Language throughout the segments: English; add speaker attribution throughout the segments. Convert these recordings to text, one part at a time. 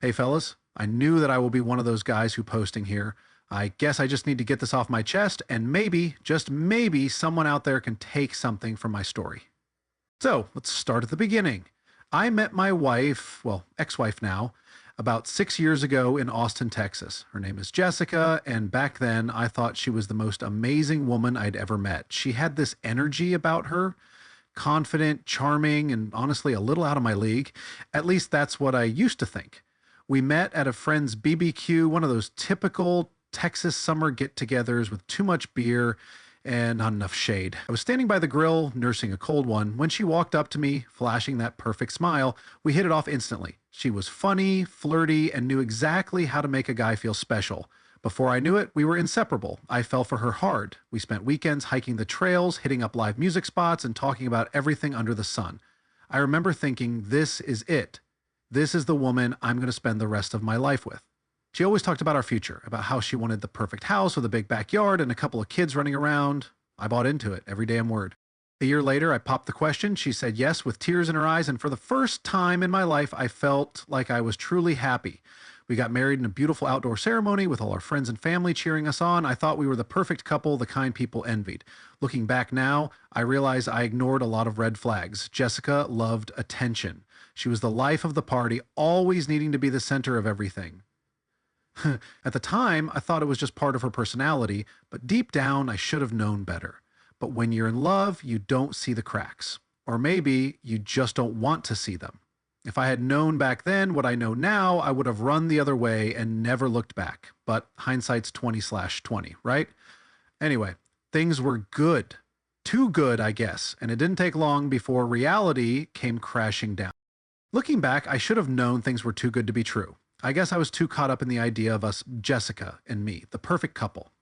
Speaker 1: Hey fellas, I knew that I will be one of those guys who posting here. I guess I just need to get this off my chest and maybe, just maybe, someone out there can take something from my story. So let's start at the beginning. I met my wife, well, ex-wife now, about 6 years ago in Austin, Texas. Her name is Jessica, and back then I thought she was the most amazing woman I'd ever met. She had this energy about her, confident, charming, and honestly a little out of my league. At least that's what I used to think. We met at a friend's BBQ, one of those typical Texas summer get-togethers with too much beer and not enough shade. I was standing by the grill, nursing a cold one, when she walked up to me, flashing that perfect smile. We hit it off instantly. She was funny, flirty, and knew exactly how to make a guy feel special. Before I knew it, we were inseparable. I fell for her hard. We spent weekends hiking the trails, hitting up live music spots, and talking about everything under the sun. I remember thinking, this is it. This is the woman I'm going to spend the rest of my life with. She always talked about our future, about how she wanted the perfect house with a big backyard and a couple of kids running around. I bought into it, every damn word. A year later, I popped the question. She said yes with tears in her eyes, and for the first time in my life, I felt like I was truly happy. We got married in a beautiful outdoor ceremony with all our friends and family cheering us on. I thought we were the perfect couple, the kind people envied. Looking back now, I realize I ignored a lot of red flags. Jessica loved attention. She was the life of the party, always needing to be the center of everything. At the time, I thought it was just part of her personality, but deep down, I should have known better. But when you're in love, you don't see the cracks. Or maybe you just don't want to see them. If I had known back then what I know now, I would have run the other way and never looked back. But hindsight's 20/20, right? Anyway, things were good. Too good, I guess, and it didn't take long before reality came crashing down. Looking back, I should have known things were too good to be true. I guess I was too caught up in the idea of us, Jessica and me, the perfect couple.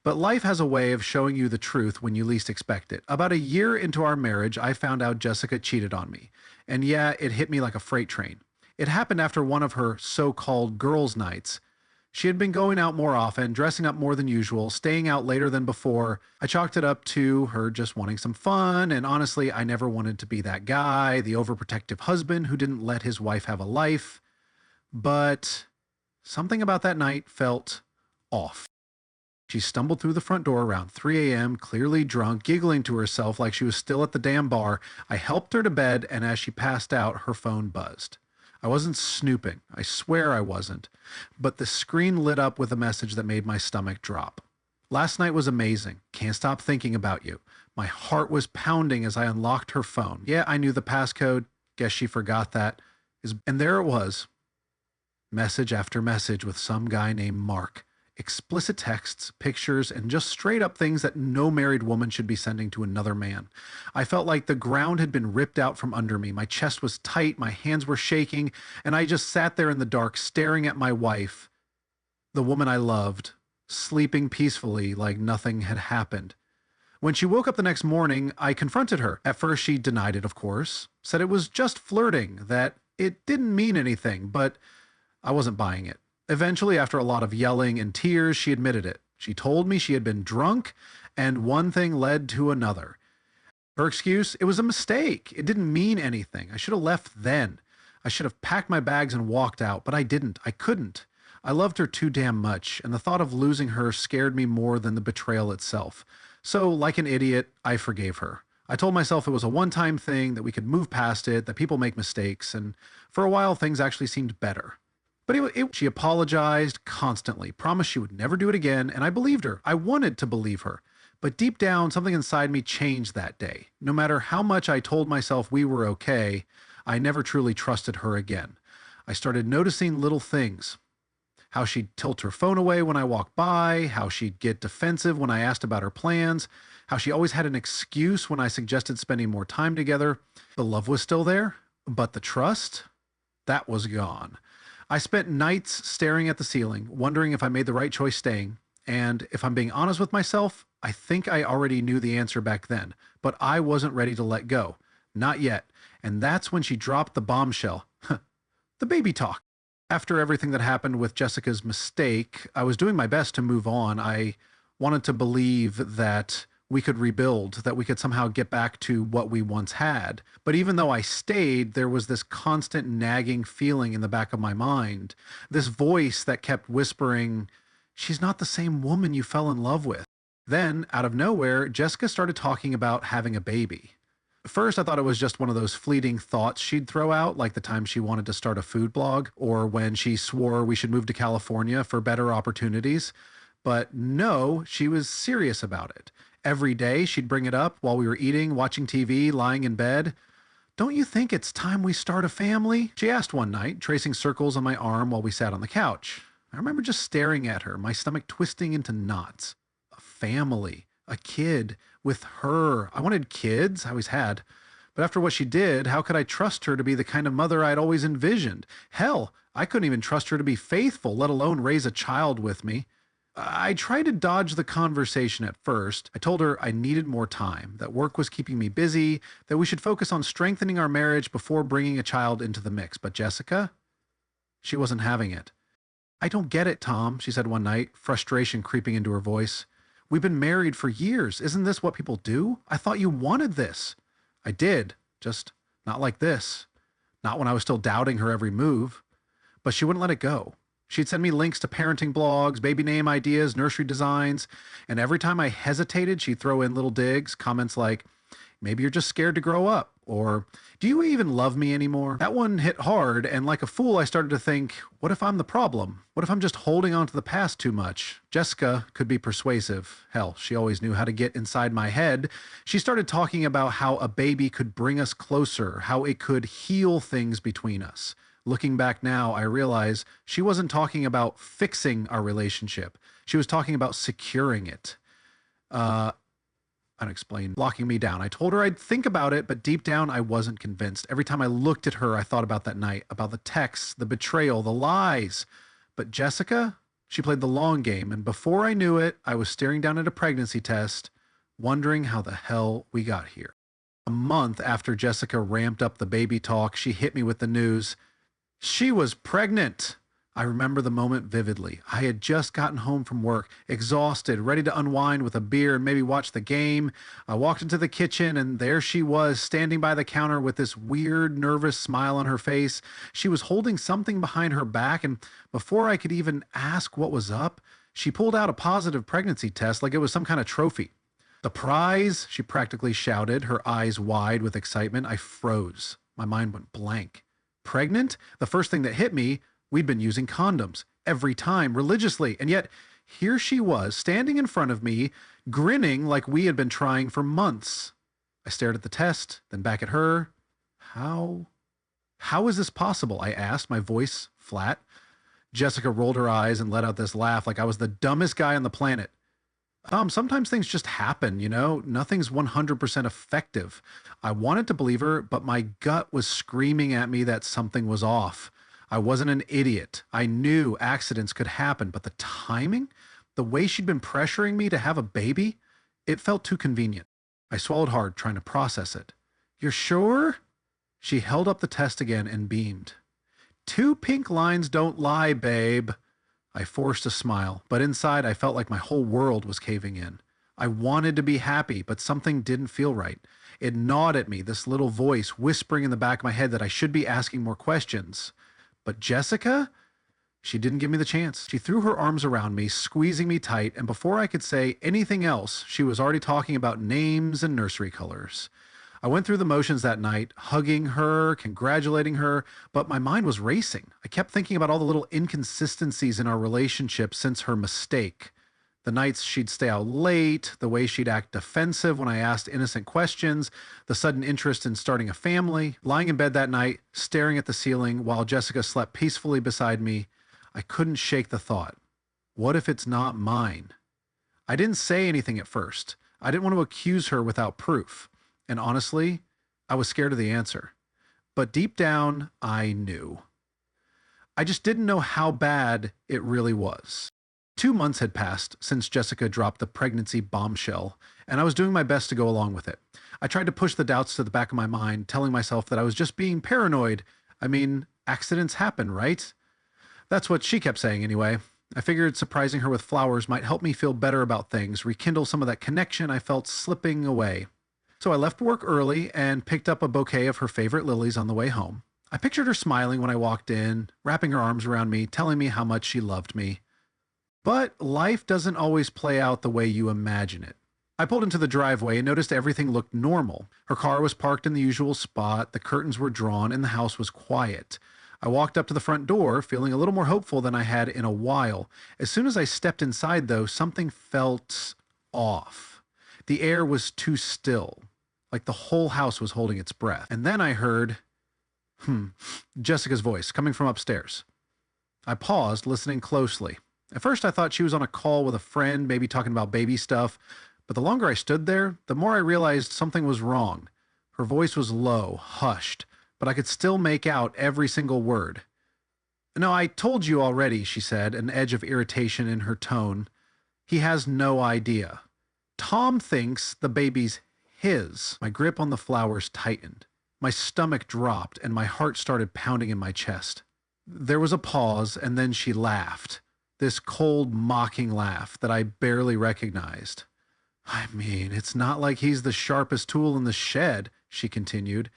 Speaker 1: But life has a way of showing you the truth when you least expect it. About a year into our marriage, I found out Jessica cheated on me. And yeah, it hit me like a freight train. It happened after one of her so-called girls' nights. She had been going out more often, dressing up more than usual, staying out later than before. I chalked it up to her just wanting some fun, and honestly, I never wanted to be that guy, the overprotective husband who didn't let his wife have a life. But something about that night felt off. She stumbled through the front door around 3 a.m., clearly drunk, giggling to herself like she was still at the damn bar. I helped her to bed, and as she passed out, her phone buzzed. I wasn't snooping. I swear I wasn't. But the screen lit up with a message that made my stomach drop. Last night was amazing. Can't stop thinking about you. My heart was pounding as I unlocked her phone. Yeah, I knew the passcode. Guess she forgot that. And there it was. Message after message with some guy named Mark. Explicit texts, pictures, and just straight up things that no married woman should be sending to another man. I felt like the ground had been ripped out from under me. My chest was tight, my hands were shaking, and I just sat there in the dark staring at my wife, the woman I loved, sleeping peacefully like nothing had happened. When she woke up the next morning, I confronted her. At first she denied it, of course, said it was just flirting, that it didn't mean anything, but I wasn't buying it. Eventually, after a lot of yelling and tears, she admitted it. She told me she had been drunk, and one thing led to another. Her excuse, it was a mistake. It didn't mean anything. I should have left then. I should have packed my bags and walked out, but I didn't. I couldn't. I loved her too damn much, and the thought of losing her scared me more than the betrayal itself. So, like an idiot, I forgave her. I told myself it was a one-time thing, that we could move past it, that people make mistakes, and for a while things actually seemed better. But she apologized constantly, promised she would never do it again, and I believed her. I wanted to believe her. But deep down, something inside me changed that day. No matter how much I told myself we were okay, I never truly trusted her again. I started noticing little things. How she'd tilt her phone away when I walked by, how she'd get defensive when I asked about her plans, how she always had an excuse when I suggested spending more time together. The love was still there, but the trust, that was gone. I spent nights staring at the ceiling, wondering if I made the right choice staying. And if I'm being honest with myself, I think I already knew the answer back then, but I wasn't ready to let go. Not yet. And that's when she dropped the bombshell. The baby talk. After everything that happened with Jessica's mistake, I was doing my best to move on. I wanted to believe that we could rebuild, that we could somehow get back to what we once had. But even though I stayed, there was this constant nagging feeling in the back of my mind, this voice that kept whispering, "She's not the same woman you fell in love with." Then, out of nowhere, Jessica started talking about having a baby. First, I thought it was just one of those fleeting thoughts she'd throw out, like the time she wanted to start a food blog, or when she swore we should move to California for better opportunities. But no, she was serious about it. Every day, she'd bring it up while we were eating, watching TV, lying in bed. "Don't you think it's time we start a family?" she asked one night, tracing circles on my arm while we sat on the couch. I remember just staring at her, my stomach twisting into knots. A family, a kid, with her. I wanted kids, I always had. But after what she did, how could I trust her to be the kind of mother I'd always envisioned? Hell, I couldn't even trust her to be faithful, let alone raise a child with me. I tried to dodge the conversation at first. I told her I needed more time, that work was keeping me busy, that we should focus on strengthening our marriage before bringing a child into the mix. But Jessica, she wasn't having it. "I don't get it, Tom," she said one night, frustration creeping into her voice. "We've been married for years. Isn't this what people do? I thought you wanted this." I did, just not like this. Not when I was still doubting her every move. But she wouldn't let it go. She'd send me links to parenting blogs, baby name ideas, nursery designs, and every time I hesitated, she'd throw in little digs, comments like, "Maybe you're just scared to grow up," or "Do you even love me anymore?" That one hit hard, and like a fool, I started to think, what if I'm the problem? What if I'm just holding on to the past too much? Jessica could be persuasive. Hell, she always knew how to get inside my head. She started talking about how a baby could bring us closer, how it could heal things between us. Looking back now, I realize she wasn't talking about fixing our relationship. She was talking about securing it. Unexplained, locking me down. I told her I'd think about it, but deep down, I wasn't convinced. Every time I looked at her, I thought about that night, about the texts, the betrayal, the lies. But Jessica, she played the long game, and before I knew it, I was staring down at a pregnancy test, wondering how the hell we got here. A month after Jessica ramped up the baby talk, she hit me with the news. She was pregnant. I remember the moment vividly. I had just gotten home from work, exhausted, ready to unwind with a beer and maybe watch the game. I walked into the kitchen and there she was, standing by the counter with this weird, nervous smile on her face. She was holding something behind her back, and before I could even ask what was up, she pulled out a positive pregnancy test like it was some kind of trophy. "The prize," she practically shouted, her eyes wide with excitement. I froze. My mind went blank. Pregnant? The first thing that hit me, we'd been using condoms every time, religiously, and yet here she was, standing in front of me, grinning like we had been trying for months. I stared at the test, then back at her. How is this possible?" I asked, my voice flat. Jessica rolled her eyes and let out this laugh like I was the dumbest guy on the planet. Sometimes things just happen, you know? Nothing's 100% effective." I wanted to believe her, but my gut was screaming at me that something was off. I wasn't an idiot. I knew accidents could happen, but the timing? The way she'd been pressuring me to have a baby? It felt too convenient. I swallowed hard, trying to process it. "You're sure?" She held up the test again and beamed. "Two pink lines don't lie, babe." I forced a smile, but inside I felt like my whole world was caving in. I wanted to be happy, but something didn't feel right. It gnawed at me, this little voice whispering in the back of my head that I should be asking more questions. But Jessica? She didn't give me the chance. She threw her arms around me, squeezing me tight, and before I could say anything else, she was already talking about names and nursery colors. I went through the motions that night, hugging her, congratulating her, but my mind was racing. I kept thinking about all the little inconsistencies in our relationship since her mistake. The nights she'd stay out late, the way she'd act defensive when I asked innocent questions, the sudden interest in starting a family. Lying in bed that night, staring at the ceiling while Jessica slept peacefully beside me, I couldn't shake the thought. What if it's not mine? I didn't say anything at first. I didn't want to accuse her without proof. And honestly, I was scared of the answer. But deep down, I knew. I just didn't know how bad it really was. 2 months had passed since Jessica dropped the pregnancy bombshell, and I was doing my best to go along with it. I tried to push the doubts to the back of my mind, telling myself that I was just being paranoid. I mean, accidents happen, right? That's what she kept saying anyway. I figured surprising her with flowers might help me feel better about things, rekindle some of that connection I felt slipping away. So I left work early and picked up a bouquet of her favorite lilies on the way home. I pictured her smiling when I walked in, wrapping her arms around me, telling me how much she loved me. But life doesn't always play out the way you imagine it. I pulled into the driveway and noticed everything looked normal. Her car was parked in the usual spot, the curtains were drawn, and the house was quiet. I walked up to the front door, feeling a little more hopeful than I had in a while. As soon as I stepped inside, though, something felt off. The air was too still, like the whole house was holding its breath. And then I heard, Jessica's voice coming from upstairs. I paused, listening closely. At first I thought she was on a call with a friend, maybe talking about baby stuff, but the longer I stood there, the more I realized something was wrong. Her voice was low, hushed, but I could still make out every single word. "No, I told you already," she said, an edge of irritation in her tone. "He has no idea. Tom thinks the baby's his." My grip on the flowers tightened. My stomach dropped, and my heart started pounding in my chest. There was a pause, and then she laughed. This cold, mocking laugh that I barely recognized. "I mean, it's not like he's the sharpest tool in the shed," she continued.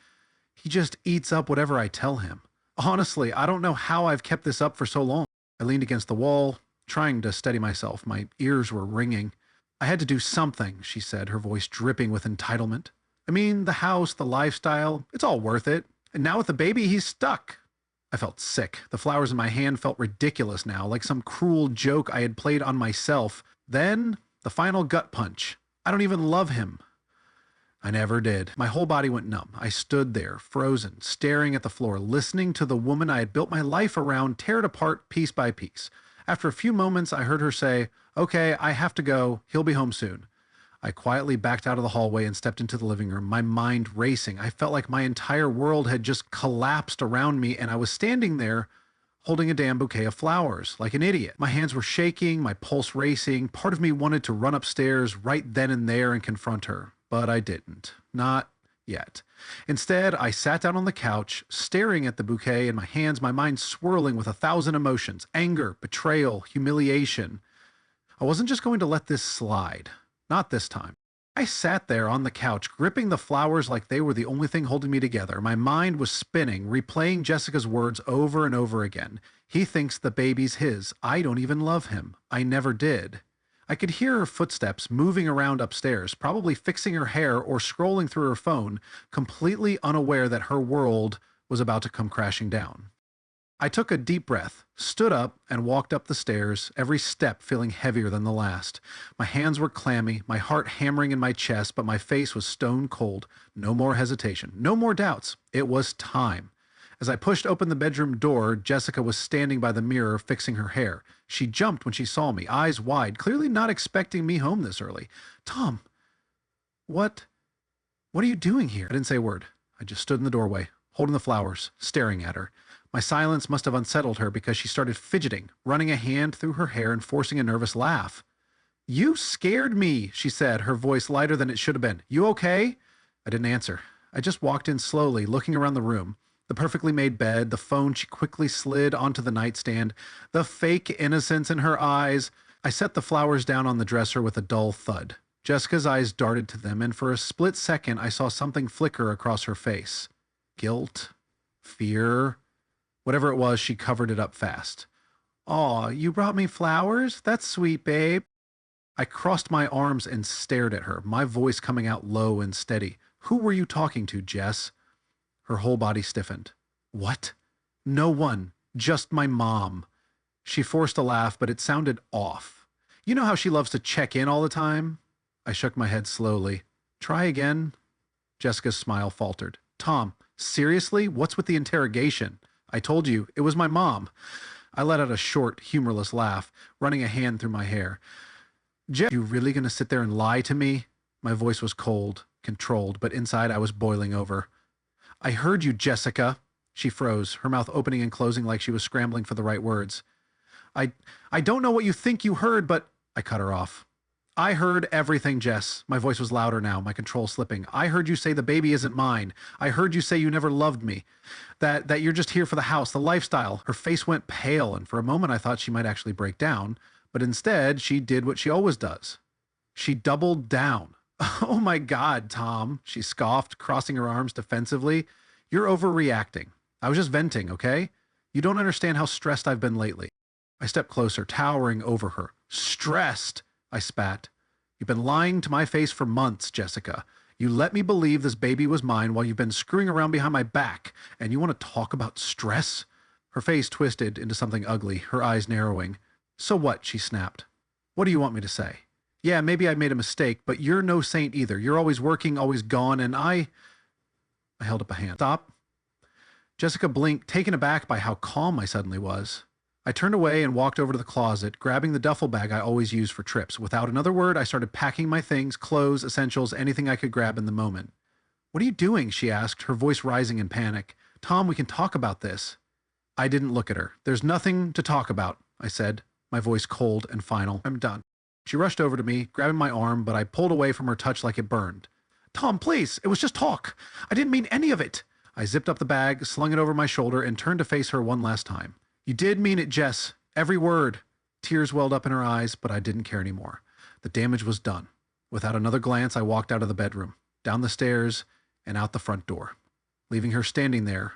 Speaker 1: "He just eats up whatever I tell him. Honestly, I don't know how I've kept this up for so long." I leaned against the wall, trying to steady myself. My ears were ringing. "I had to do something," she said, her voice dripping with entitlement. "I mean, the house, the lifestyle, it's all worth it. And now with the baby, he's stuck." I felt sick. The flowers in my hand felt ridiculous now, like some cruel joke I had played on myself. Then, the final gut punch. I don't even love him. I never did. My whole body went numb. I stood there, frozen, staring at the floor, listening to the woman I had built my life around tear it apart piece by piece. After a few moments, I heard her say, "Okay, I have to go. He'll be home soon." I quietly backed out of the hallway and stepped into the living room, my mind racing. I felt like my entire world had just collapsed around me, and I was standing there holding a damn bouquet of flowers, like an idiot. My hands were shaking, my pulse racing. Part of me wanted to run upstairs right then and there and confront her, but I didn't. Not yet. Instead, I sat down on the couch, staring at the bouquet in my hands, my mind swirling with 1,000 emotions: anger, betrayal, humiliation. I wasn't just going to let this slide. Not this time. I sat there on the couch, gripping the flowers like they were the only thing holding me together. My mind was spinning, replaying Jessica's words over and over again. He thinks the baby's his. I don't even love him. I never did. I could hear her footsteps moving around upstairs, probably fixing her hair or scrolling through her phone, completely unaware that her world was about to come crashing down. I took a deep breath, stood up, and walked up the stairs, every step feeling heavier than the last. My hands were clammy, my heart hammering in my chest, but my face was stone cold. No more hesitation, no more doubts. It was time. As I pushed open the bedroom door, Jessica was standing by the mirror fixing her hair. She jumped when she saw me, eyes wide, clearly not expecting me home this early. "Tom, what are you doing here?" I didn't say a word. I just stood in the doorway, holding the flowers, staring at her. My silence must have unsettled her because she started fidgeting, running a hand through her hair and forcing a nervous laugh. "You scared me," she said, her voice lighter than it should have been. "You okay?" I didn't answer. I just walked in slowly, looking around the room. The perfectly made bed, the phone she quickly slid onto the nightstand, the fake innocence in her eyes. I set the flowers down on the dresser with a dull thud. Jessica's eyes darted to them, and for a split second I saw something flicker across her face. Guilt? Fear? Whatever it was, she covered it up fast. "Aw, you brought me flowers? That's sweet, babe." I crossed my arms and stared at her, my voice coming out low and steady. "Who were you talking to, Jess?" Her whole body stiffened. "What?" "No one. Just my mom." She forced a laugh, but it sounded off. "You know how she loves to check in all the time?" I shook my head slowly. "Try again." Jessica's smile faltered. "Tom, seriously? What's with the interrogation? I told you, it was my mom." I let out a short, humorless laugh, running a hand through my hair. "Jess, you really gonna sit there and lie to me?" My voice was cold, controlled, but inside I was boiling over. "I heard you, Jessica." She froze, her mouth opening and closing like she was scrambling for the right words. I don't know what you think you heard, but..." I cut her off. I heard everything, Jess. My voice was louder now, my control slipping. I heard you say the baby isn't mine. I heard you say you never loved me. That you're just here for the house, the lifestyle. Her face went pale, and for a moment I thought she might actually break down, but instead she did what she always does. She doubled down. Oh my God, Tom, she scoffed, crossing her arms defensively. You're overreacting. I was just venting, okay? You don't understand how stressed I've been lately. I stepped closer, towering over her. Stressed, I spat. You've been lying to my face for months, Jessica. You let me believe this baby was mine while you've been screwing around behind my back, and you want to talk about stress? Her face twisted into something ugly, her eyes narrowing. So what? She snapped. What do you want me to say? Yeah, maybe I made a mistake, but you're no saint either. You're always working, always gone, and I held up a hand. Stop. Jessica blinked, taken aback by how calm I suddenly was. I turned away and walked over to the closet, grabbing the duffel bag I always use for trips. Without another word, I started packing my things, clothes, essentials, anything I could grab in the moment. What are you doing? She asked, her voice rising in panic. Tom, we can talk about this. I didn't look at her. There's nothing to talk about, I said, my voice cold and final. I'm done. She rushed over to me, grabbing my arm, but I pulled away from her touch like it burned. Tom, please, it was just talk. I didn't mean any of it. I zipped up the bag, slung it over my shoulder, and turned to face her one last time. You did mean it, Jess. Every word. Tears welled up in her eyes, but I didn't care anymore. The damage was done. Without another glance, I walked out of the bedroom, down the stairs, and out the front door, leaving her standing there,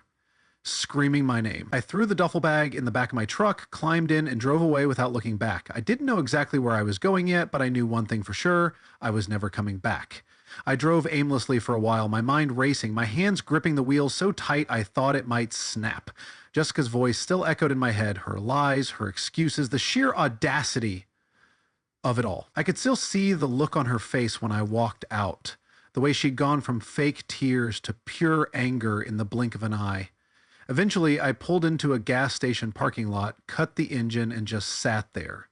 Speaker 1: screaming my name. I threw the duffel bag in the back of my truck, climbed in, and drove away without looking back. I didn't know exactly where I was going yet, but I knew one thing for sure. I was never coming back. I drove aimlessly for a while, my mind racing, my hands gripping the wheel so tight I thought it might snap. Jessica's voice still echoed in my head, her lies, her excuses, the sheer audacity of it all. I could still see the look on her face when I walked out, the way she'd gone from fake tears to pure anger in the blink of an eye. Eventually, I pulled into a gas station parking lot, cut the engine, and just sat there.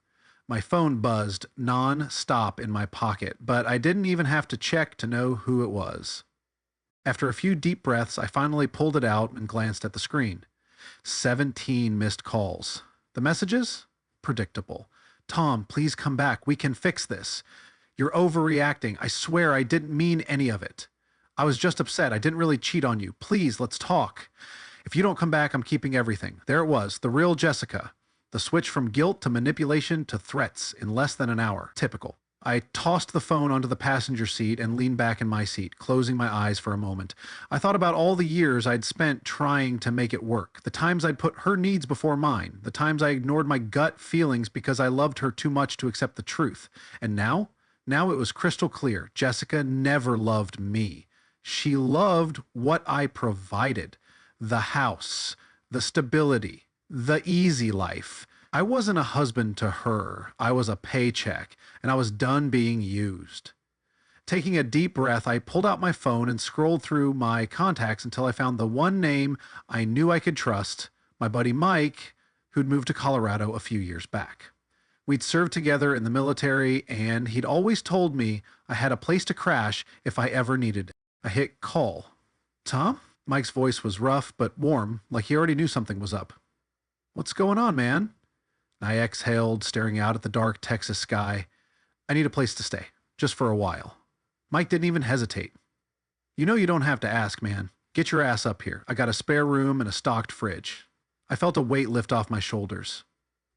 Speaker 1: My phone buzzed non-stop in my pocket, but I didn't even have to check to know who it was. After a few deep breaths, I finally pulled it out and glanced at the screen. 17 missed calls. The messages? Predictable. Tom, please come back. We can fix this. You're overreacting. I swear I didn't mean any of it. I was just upset. I didn't really cheat on you. Please, let's talk. If you don't come back, I'm keeping everything. There it was, the real Jessica. The switch from guilt to manipulation to threats in less than an hour. Typical. I tossed the phone onto the passenger seat and leaned back in my seat, closing my eyes for a moment. I thought about all the years I'd spent trying to make it work, the times I'd put her needs before mine, the times I ignored my gut feelings because I loved her too much to accept the truth. And now it was crystal clear. Jessica never loved me. She loved what I provided. The house, the stability, the easy life. I wasn't a husband to her. I was a paycheck, and I was done being used. Taking a deep breath, I pulled out my phone and scrolled through my contacts until I found the one name I knew I could trust, my buddy Mike, who'd moved to Colorado a few years back. We'd served together in the military, and he'd always told me I had a place to crash if I ever needed it. I hit call. Tom? Mike's voice was rough but warm, like he already knew something was up. What's going on, man? I exhaled, staring out at the dark Texas sky. I need a place to stay, just for a while. Mike didn't even hesitate. You know you don't have to ask, man. Get your ass up here. I got a spare room and a stocked fridge. I felt a weight lift off my shoulders.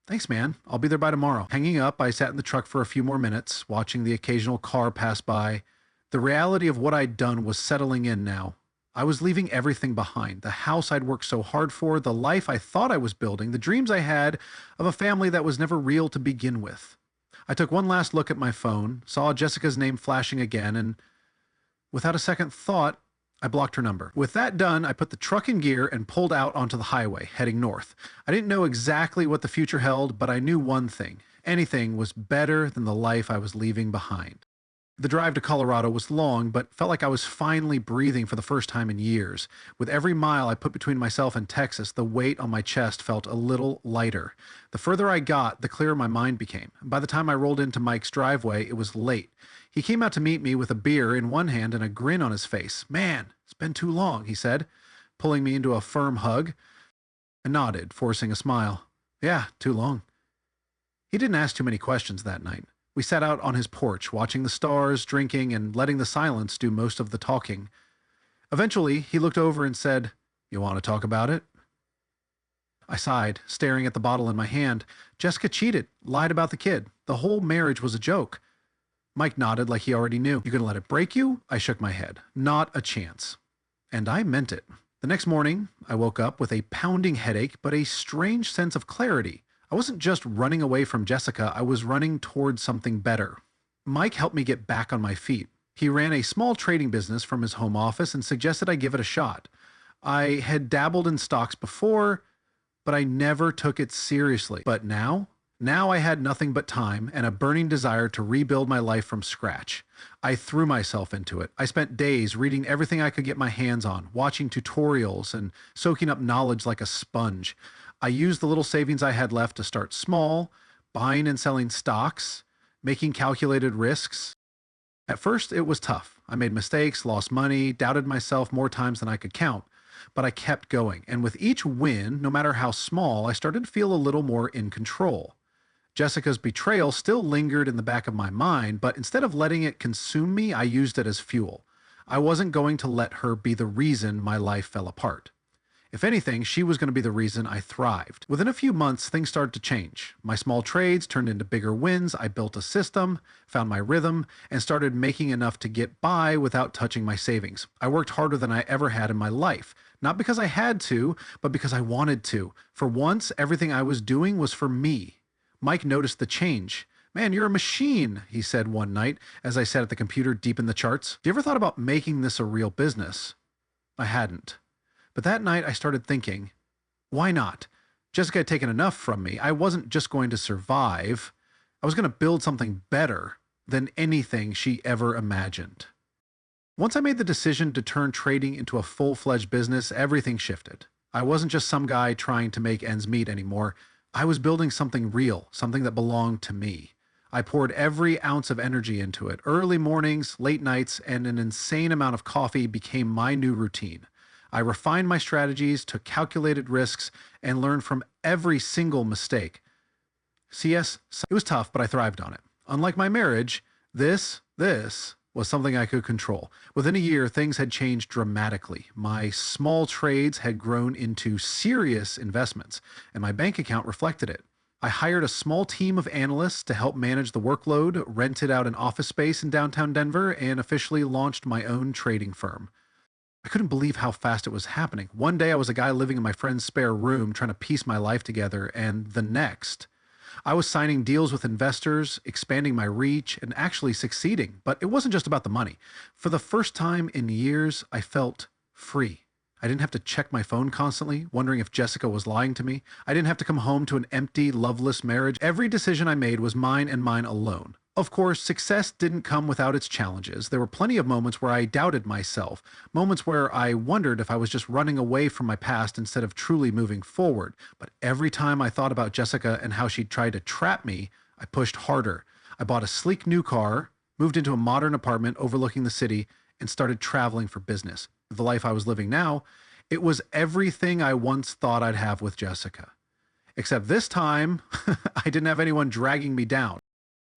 Speaker 1: Thanks, man. I'll be there by tomorrow. Hanging up, I sat in the truck for a few more minutes, watching the occasional car pass by. The reality of what I'd done was settling in now. I was leaving everything behind. The house I'd worked so hard for, the life I thought I was building, the dreams I had of a family that was never real to begin with. I took one last look at my phone, saw Jessica's name flashing again, and without a second thought, I blocked her number. With that done, I put the truck in gear and pulled out onto the highway, heading north. I didn't know exactly what the future held, but I knew one thing. Anything was better than the life I was leaving behind. The drive to Colorado was long, but felt like I was finally breathing for the first time in years. With every mile I put between myself and Texas, the weight on my chest felt a little lighter. The further I got, the clearer my mind became. By the time I rolled into Mike's driveway, it was late. He came out to meet me with a beer in one hand and a grin on his face. Man, it's been too long, he said, pulling me into a firm hug. I nodded, forcing a smile. Yeah, too long. He didn't ask too many questions that night. We sat out on his porch, watching the stars, drinking, and letting the silence do most of the talking. Eventually, he looked over and said, "You want to talk about it?" I sighed, staring at the bottle in my hand. Jessica cheated, lied about the kid. The whole marriage was a joke. Mike nodded like he already knew. "You gonna let it break you?" I shook my head. "Not a chance." And I meant it. The next morning, I woke up with a pounding headache, but a strange sense of clarity. I wasn't just running away from Jessica, I was running towards something better. Mike helped me get back on my feet. He ran a small trading business from his home office and suggested I give it a shot. I had dabbled in stocks before, but I never took it seriously. But now I had nothing but time and a burning desire to rebuild my life from scratch. I threw myself into it. I spent days reading everything I could get my hands on, watching tutorials and soaking up knowledge like a sponge. I used the little savings I had left to start small, buying and selling stocks, making calculated risks. At first, it was tough. I made mistakes, lost money, doubted myself more times than I could count. But I kept going, and with each win, no matter how small, I started to feel a little more in control. Jessica's betrayal still lingered in the back of my mind, but instead of letting it consume me, I used it as fuel. I wasn't going to let her be the reason my life fell apart. If anything, she was going to be the reason I thrived. Within a few months, things started to change. My small trades turned into bigger wins. I built a system, found my rhythm, and started making enough to get by without touching my savings. I worked harder than I ever had in my life. Not because I had to, but because I wanted to. For once, everything I was doing was for me. Mike noticed the change. "Man, you're a machine," he said one night as I sat at the computer deep in the charts. "Have you ever thought about making this a real business?" I hadn't. But that night I started thinking, why not? Jessica had taken enough from me. I wasn't just going to survive. I was going to build something better than anything she ever imagined. Once I made the decision to turn trading into a full-fledged business, everything shifted. I wasn't just some guy trying to make ends meet anymore. I was building something real, something that belonged to me. I poured every ounce of energy into it. Early mornings, late nights, and an insane amount of coffee became my new routine. I refined my strategies, took calculated risks, and learned from every single mistake. Yes, it was tough, but I thrived on it. Unlike my marriage, this was something I could control. Within a year, things had changed dramatically. My small trades had grown into serious investments, and my bank account reflected it. I hired a small team of analysts to help manage the workload, rented out an office space in downtown Denver, and officially launched my own trading firm. I couldn't believe how fast it was happening. One day I was a guy living in my friend's spare room trying to piece my life together, and the next, I was signing deals with investors, expanding my reach, and actually succeeding. But it wasn't just about the money. For the first time in years, I felt free. I didn't have to check my phone constantly, wondering if Jessica was lying to me. I didn't have to come home to an empty, loveless marriage. Every decision I made was mine and mine alone. Of course, success didn't come without its challenges. There were plenty of moments where I doubted myself, moments where I wondered if I was just running away from my past instead of truly moving forward. But every time I thought about Jessica and how she'd tried to trap me, I pushed harder. I bought a sleek new car, moved into a modern apartment overlooking the city, and started traveling for business. The life I was living now, it was everything I once thought I'd have with Jessica. Except this time, I didn't have anyone dragging me down.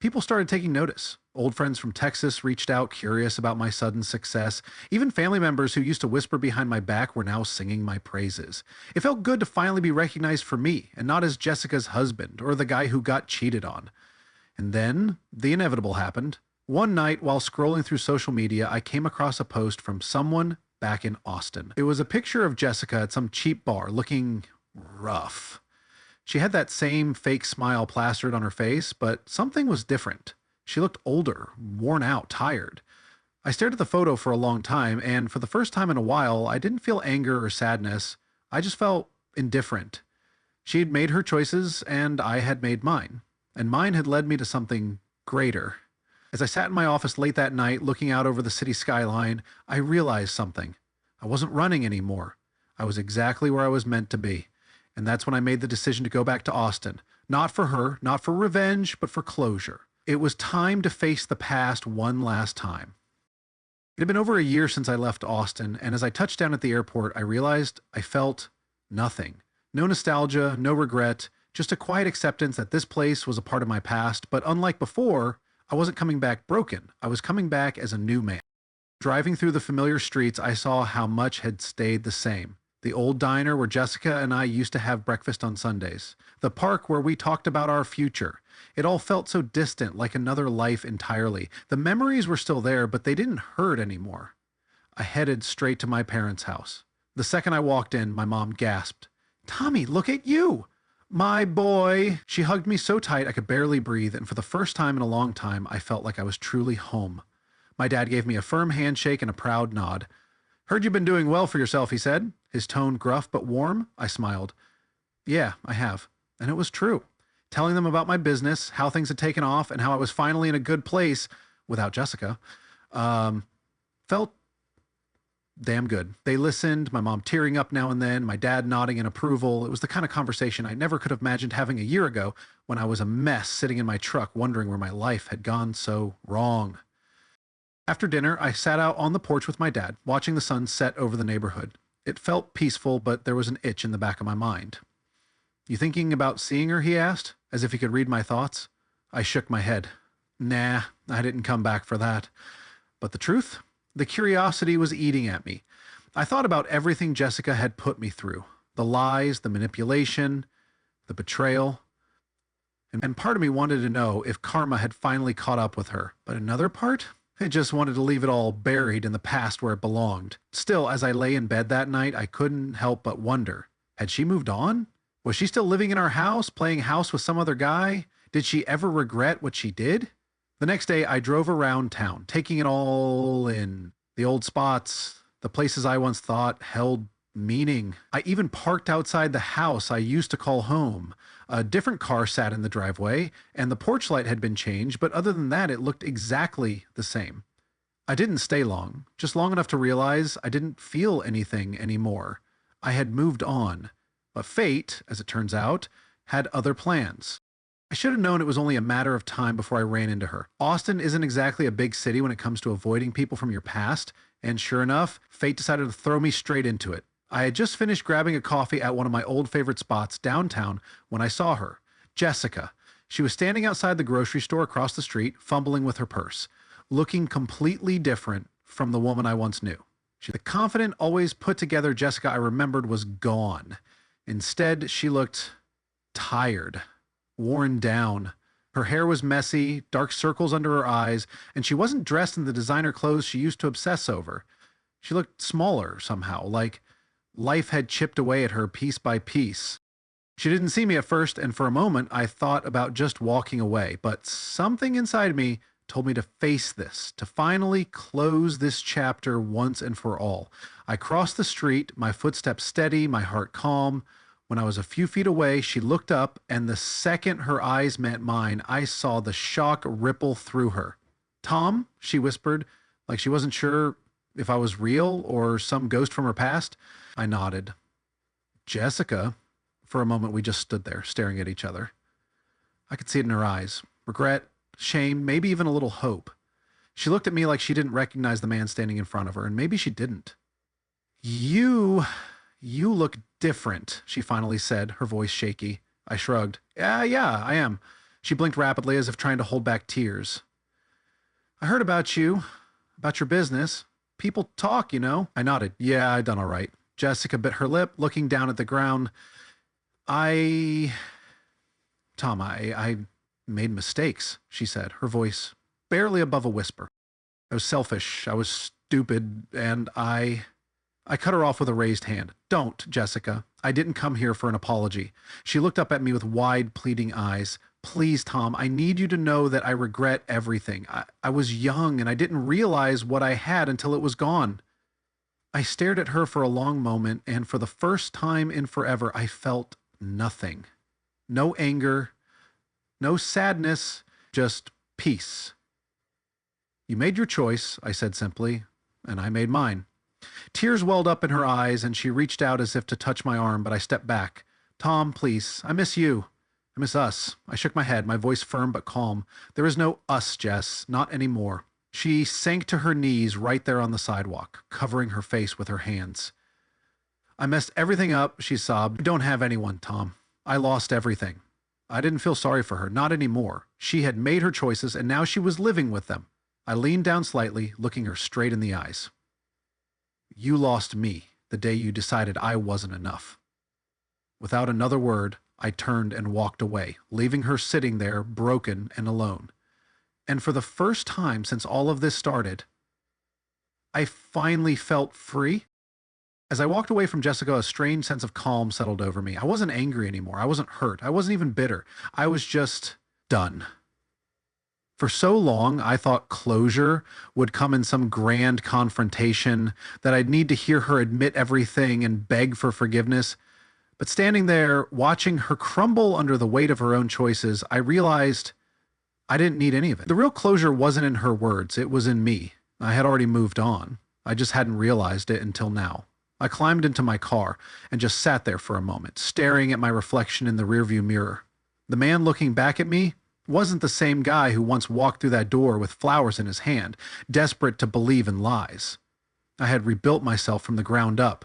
Speaker 1: People started taking notice. Old friends from Texas reached out, curious about my sudden success. Even family members who used to whisper behind my back were now singing my praises. It felt good to finally be recognized for me, and not as Jessica's husband or the guy who got cheated on. And then the inevitable happened. One night, while scrolling through social media, I came across a post from someone back in Austin. It was a picture of Jessica at some cheap bar, looking rough. She had that same fake smile plastered on her face, but something was different. She looked older, worn out, tired. I stared at the photo for a long time, and for the first time in a while, I didn't feel anger or sadness. I just felt indifferent. She had made her choices, and I had made mine. And mine had led me to something greater. As I sat in my office late that night, looking out over the city skyline, I realized something. I wasn't running anymore. I was exactly where I was meant to be. And that's when I made the decision to go back to Austin. Not for her, not for revenge, but for closure. It was time to face the past one last time. It had been over a year since I left Austin, and as I touched down at the airport, I realized I felt nothing. No nostalgia, no regret, just a quiet acceptance that this place was a part of my past, but unlike before, I wasn't coming back broken. I was coming back as a new man. Driving through the familiar streets, I saw how much had stayed the same. The old diner where Jessica and I used to have breakfast on Sundays. The park where we talked about our future. It all felt so distant, like another life entirely. The memories were still there, but they didn't hurt anymore. I headed straight to my parents' house. The second I walked in, my mom gasped, "Tommy, look at you!" "My boy!" She hugged me so tight I could barely breathe, and for the first time in a long time, I felt like I was truly home. My dad gave me a firm handshake and a proud nod. "Heard you've been doing well for yourself," he said, his tone gruff but warm. I smiled. "Yeah, I have." And it was true. Telling them about my business, how things had taken off, and how I was finally in a good place without Jessica, felt damn good. They listened, my mom tearing up now and then, my dad nodding in approval. It was the kind of conversation I never could have imagined having a year ago when I was a mess sitting in my truck wondering where my life had gone so wrong. After dinner, I sat out on the porch with my dad, watching the sun set over the neighborhood. It felt peaceful, but there was an itch in the back of my mind. "You thinking about seeing her?" he asked, as if he could read my thoughts. I shook my head. Nah, I didn't come back for that. But the truth? The curiosity was eating at me. I thought about everything Jessica had put me through. The lies, the manipulation, the betrayal. And part of me wanted to know if karma had finally caught up with her. But another part? I just wanted to leave it all buried in the past where it belonged. Still, as I lay in bed that night, I couldn't help but wonder. Had she moved on? Was she still living in our house, playing house with some other guy? Did she ever regret what she did? The next day, I drove around town, taking it all in. The old spots, the places I once thought held meaning. I even parked outside the house I used to call home. A different car sat in the driveway, and the porch light had been changed, but other than that, it looked exactly the same. I didn't stay long, just long enough to realize I didn't feel anything anymore. I had moved on. But fate, as it turns out, had other plans. I should have known it was only a matter of time before I ran into her. Austin isn't exactly a big city when it comes to avoiding people from your past, and sure enough, fate decided to throw me straight into it. I had just finished grabbing a coffee at one of my old favorite spots downtown when I saw her, Jessica. She was standing outside the grocery store across the street, fumbling with her purse, looking completely different from the woman I once knew. The confident, always put together Jessica I remembered was gone. Instead, she looked tired, worn down. Her hair was messy, dark circles under her eyes, and she wasn't dressed in the designer clothes she used to obsess over. She looked smaller somehow, like life had chipped away at her piece by piece. She didn't see me at first, and for a moment I thought about just walking away, but something inside me told me to face this, to finally close this chapter once and for all. I crossed the street, my footsteps steady, my heart calm. When I was a few feet away, she looked up, and the second her eyes met mine, I saw the shock ripple through her. "Tom," she whispered, like she wasn't sure if I was real or some ghost from her past. I nodded. "Jessica?" For a moment, we just stood there, staring at each other. I could see it in her eyes. Regret, shame, maybe even a little hope. She looked at me like she didn't recognize the man standing in front of her, and maybe she didn't. You look different," she finally said, her voice shaky. I shrugged. Yeah, I am." She blinked rapidly as if trying to hold back tears. "I heard about you, about your business. People talk, you know." I nodded. "Yeah, I done all right." Jessica bit her lip, looking down at the ground. Tom, I made mistakes," she said, her voice barely above a whisper. "I was selfish, I was stupid, and I cut her off with a raised hand. "Don't, Jessica. I didn't come here for an apology." She looked up at me with wide, pleading eyes. "Please, Tom, I need you to know that I regret everything. I was young, and I didn't realize what I had until it was gone." I stared at her for a long moment, and for the first time in forever, I felt nothing. No anger, no sadness, just peace. "You made your choice," I said simply, "and I made mine." Tears welled up in her eyes, and she reached out as if to touch my arm, but I stepped back. "Tom, please, I miss you. I miss us." I shook my head, my voice firm but calm. "There is no us, Jess, not anymore." She sank to her knees right there on the sidewalk, covering her face with her hands. "I messed everything up," she sobbed. "I don't have anyone, Tom. I lost everything." I didn't feel sorry for her, not anymore. She had made her choices and now she was living with them. I leaned down slightly, looking her straight in the eyes. You lost me the day you decided I wasn't enough. Without another word, I turned and walked away, leaving her sitting there, broken and alone. And for the first time since all of this started, I finally felt free. As I walked away from Jessica, a strange sense of calm settled over me. I wasn't angry anymore. I wasn't hurt. I wasn't even bitter. I was just done. For so long, I thought closure would come in some grand confrontation, that I'd need to hear her admit everything and beg for forgiveness. But standing there, watching her crumble under the weight of her own choices, I realized I didn't need any of it. The real closure wasn't in her words, it was in me. I had already moved on. I just hadn't realized it until now. I climbed into my car and just sat there for a moment, staring at my reflection in the rearview mirror. The man looking back at me wasn't the same guy who once walked through that door with flowers in his hand, desperate to believe in lies. I had rebuilt myself from the ground up,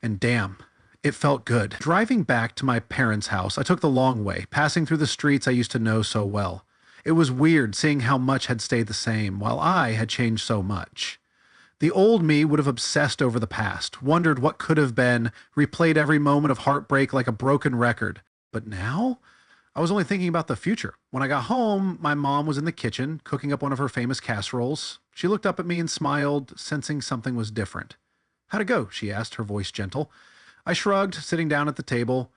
Speaker 1: and damn, it felt good. Driving back to my parents' house, I took the long way, passing through the streets I used to know so well. It was weird seeing how much had stayed the same, while I had changed so much. The old me would have obsessed over the past, wondered what could have been, replayed every moment of heartbreak like a broken record. But now, I was only thinking about the future. When I got home, my mom was in the kitchen, cooking up one of her famous casseroles. She looked up at me and smiled, sensing something was different. "How'd it go?" she asked, her voice gentle. I shrugged, sitting down at the table.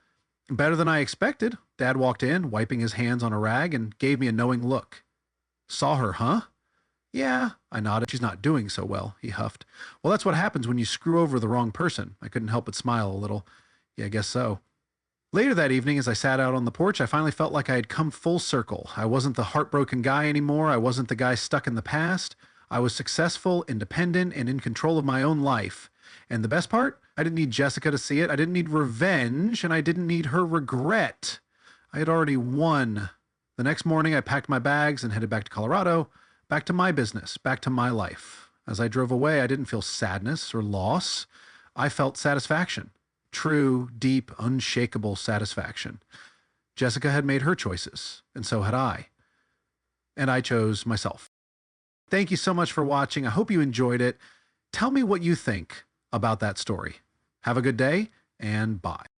Speaker 1: "Better than I expected." Dad walked in, wiping his hands on a rag, and gave me a knowing look. "Saw her, huh?" "Yeah," I nodded. "She's not doing so well," he huffed. "Well, that's what happens when you screw over the wrong person." I couldn't help but smile a little. "Yeah, I guess so." Later that evening, as I sat out on the porch, I finally felt like I had come full circle. I wasn't the heartbroken guy anymore. I wasn't the guy stuck in the past. I was successful, independent, and in control of my own life. And the best part? I didn't need Jessica to see it. I didn't need revenge, and I didn't need her regret. I had already won. The next morning, I packed my bags and headed back to Colorado, back to my business, back to my life. As I drove away, I didn't feel sadness or loss. I felt satisfaction. True, deep, unshakable satisfaction. Jessica had made her choices, and so had I. And I chose myself. Thank you so much for watching. I hope you enjoyed it. Tell me what you think about that story. Have a good day, and bye.